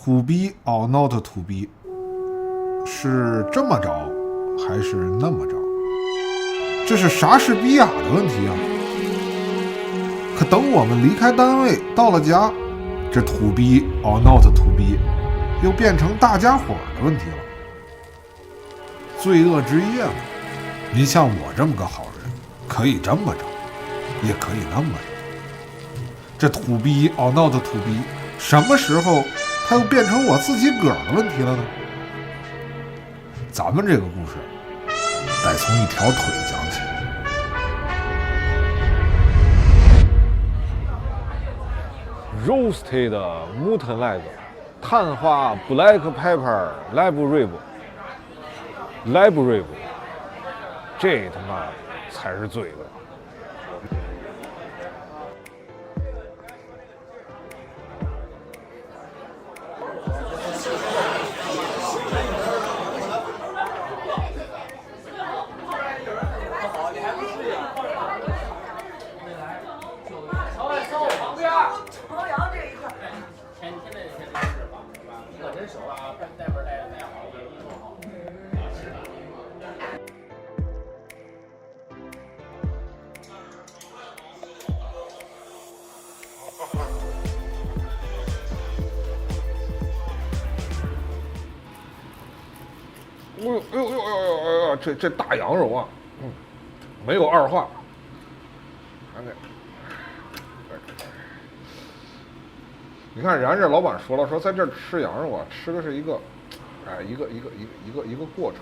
To be or not to be， 是这么着还是那么着？这是莎士比亚的问题啊！可等我们离开单位到了家，这 to be or not to be 又变成大家伙的问题了。罪恶之夜嘛，您像我这么个好人，可以这么着，也可以那么着。这 to be or not to be， 什么时候它又变成我自己个儿的问题了呢？咱们这个故事得从一条腿讲起。Roasted mutton leg， 碳化 black pepper lab rib， 这他妈才是罪恶。这大羊肉啊，没有二话。你看，人家这老板说了，说在这儿吃羊肉啊，吃的是一个，一个过程，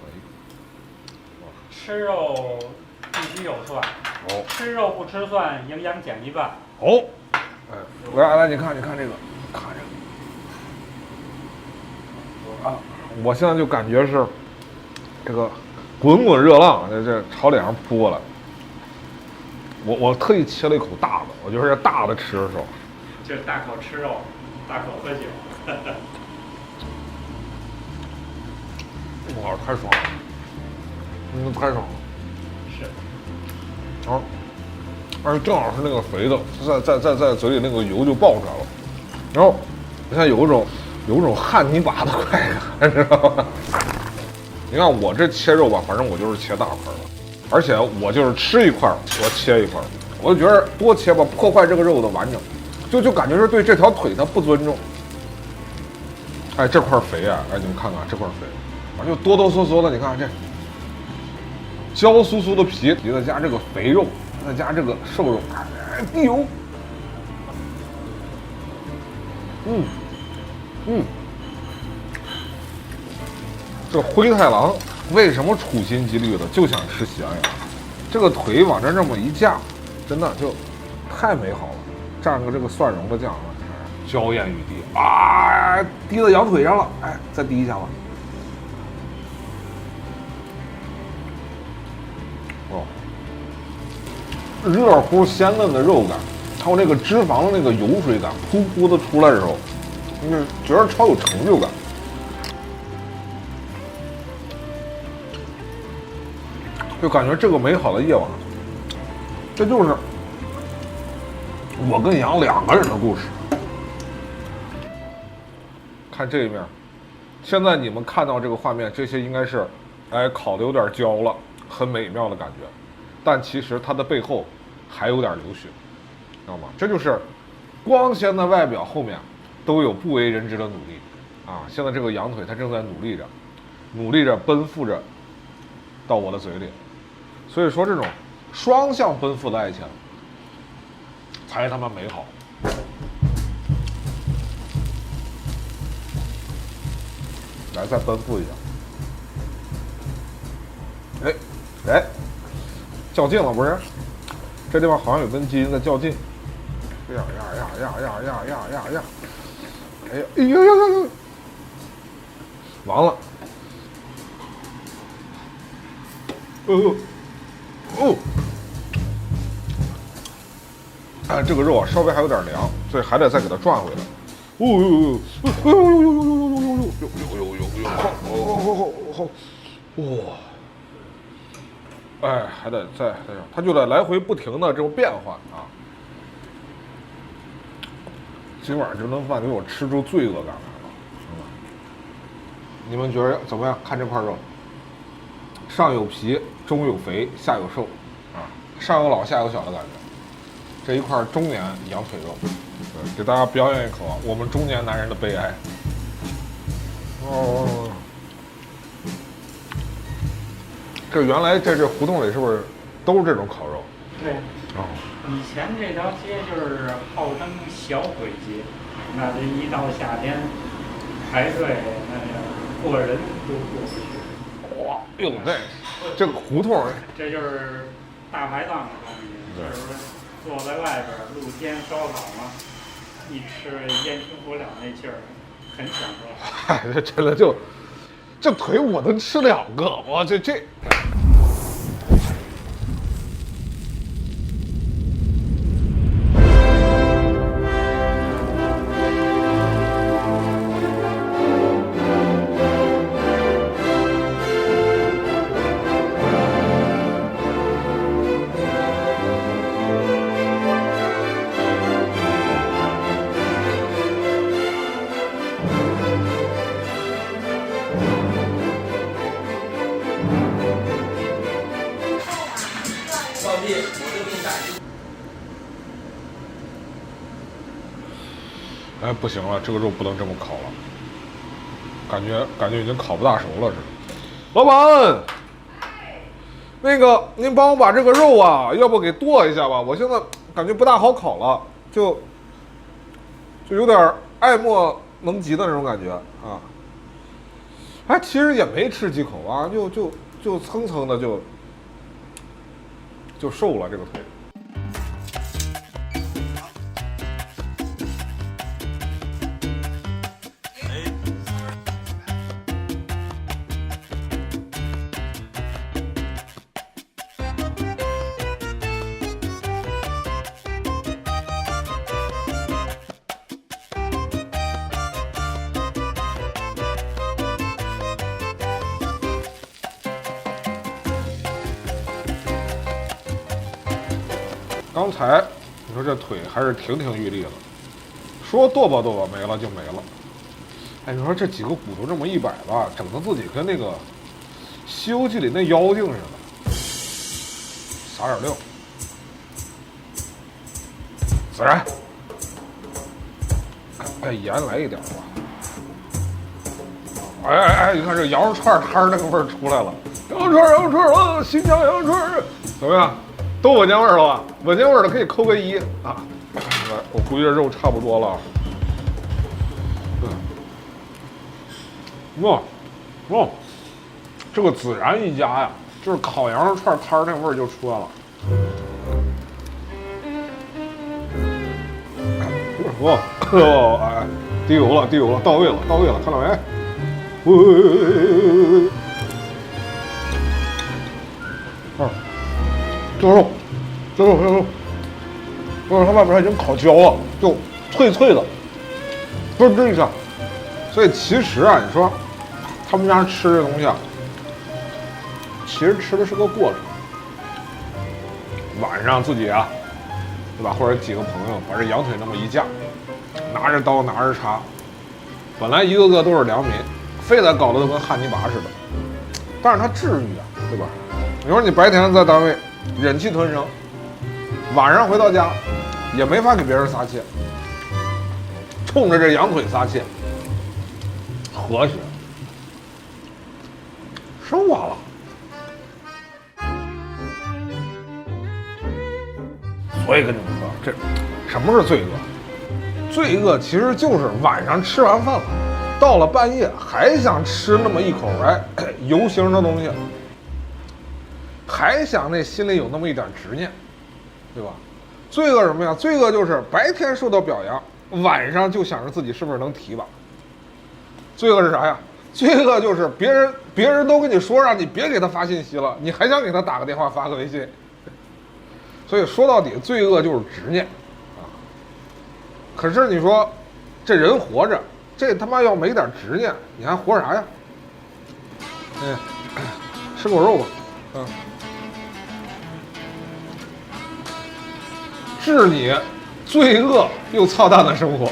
吃肉必须有蒜，吃肉不吃蒜，营养减一半。来，你看这个，看这个，我现在就感觉是这个滚滚热浪这朝脸上扑过来。我特意切了一口大的，我觉得这大的吃的时候，就是大口吃肉，大口喝酒。哇，太爽了，太爽了。是。而且正好是那个肥的，在嘴里那个油就爆出来了，然后你看有一种汉尼拔的快感，知道吗？你看我这切肉吧，反正我就是切大块的，而且我就是吃一块我切一块，我就觉得多切吧，破坏这个肉的完整，就感觉是对这条腿它不尊重。这块肥啊，你们看看这块肥，就哆哆嗦嗦的，你看这焦酥酥的皮，再加这个肥肉，再加这个瘦肉，地油，这灰太狼为什么处心积虑的就想吃喜羊羊？这个腿往这么一架，真的就太美好了。蘸个这个蒜蓉的酱，娇艳欲滴啊！滴到羊腿上了，再滴一下吧。热乎鲜嫩的肉感，还有那个脂肪的那个油水感，噗噗的出来的时候，就是觉得超有成就感。就感觉这个美好的夜晚，这就是我跟羊两个人的故事。看这一面，现在你们看到这个画面，这些应该是，烤的有点焦了，很美妙的感觉，但其实它的背后还有点流血，知道吗？这就是光鲜的外表后面都有不为人知的努力啊！现在这个羊腿它正在努力着奔赴着到我的嘴里。所以说，这种双向奔赴的爱情才他妈美好。来，再奔赴一下。较劲了不是？这地方好像有根基因在较劲。呀！哎呦！完了！这个肉啊稍微还有点凉，所以还得再给它转回来。还得再它就得来回不停的这种变换啊。今晚这顿饭给我吃出罪恶感来了。你们觉得怎么样？看这块肉，上有皮，中有肥，下有瘦，啊，上有老下有小的感觉。这一块中年羊腿肉，对，给大家表演一口啊，我们中年男人的悲哀。哦，这原来这胡同里是不是都是这种烤肉？对。哦。以前这条街就是号称小鬼街，那这一到夏天排队，那个过人都过不去。哇，哟，这个胡同，这就是大排档的东西，就是坐在外边露天烧烤嘛，一吃烟熏火燎那劲儿，很享受。嗨，这真的就，这腿我能吃2个，我这。哎，不行了，这个肉不能这么烤了，感觉已经烤不大熟了似的。老板，那个您帮我把这个肉啊，要不给剁一下吧？我现在感觉不大好烤了，就有点爱莫能及的那种感觉啊。哎，其实也没吃几口啊，就蹭蹭的就瘦了这个腿。刚才你说这腿还是挺玉立的，说剁吧没了就没了。哎，你说这几个骨头这么一摆吧，整得自己跟那个《西游记》里那妖精似的。撒点料，孜然，哎，盐来一点吧。哎，你看这羊肉串摊那个味儿出来了，羊肉串啊，新疆羊肉串，怎么样？都稳健味了吧？稳健味的可以扣个1啊！我估计这肉差不多了。哇，这个孜然一加呀，就是烤羊肉串摊那味儿就出来了。哇，哎，滴油了，到位了，看到没？这肉，它外边已经烤焦了，就脆的，嘣吱一下。所以其实啊，你说他们家吃这东西啊，其实吃的是个过程。晚上自己啊，对吧？或者几个朋友把这羊腿那么一架，拿着刀拿着叉，本来一个个都是良民，非得搞得跟汉尼拔似的，但是它治愈啊，对吧？你说你白天在单位忍气吞声，晚上回到家也没法给别人撒气，冲着这羊腿撒气，和谐，升华了。所以跟你们说，这什么是罪恶？罪恶其实就是晚上吃完饭了，到了半夜还想吃那么一口油腥的东西，还想那心里有那么一点执念，对吧？罪恶什么呀？罪恶就是白天受到表扬，晚上就想着自己是不是能提拔。罪恶是啥呀？罪恶就是别人都跟你说让你别给他发信息了，你还想给他打个电话发个微信。所以说到底，罪恶就是执念啊。可是你说，这人活着，这他妈要没点执念，你还活啥呀？吃口肉吧，治你罪恶又操蛋的生活。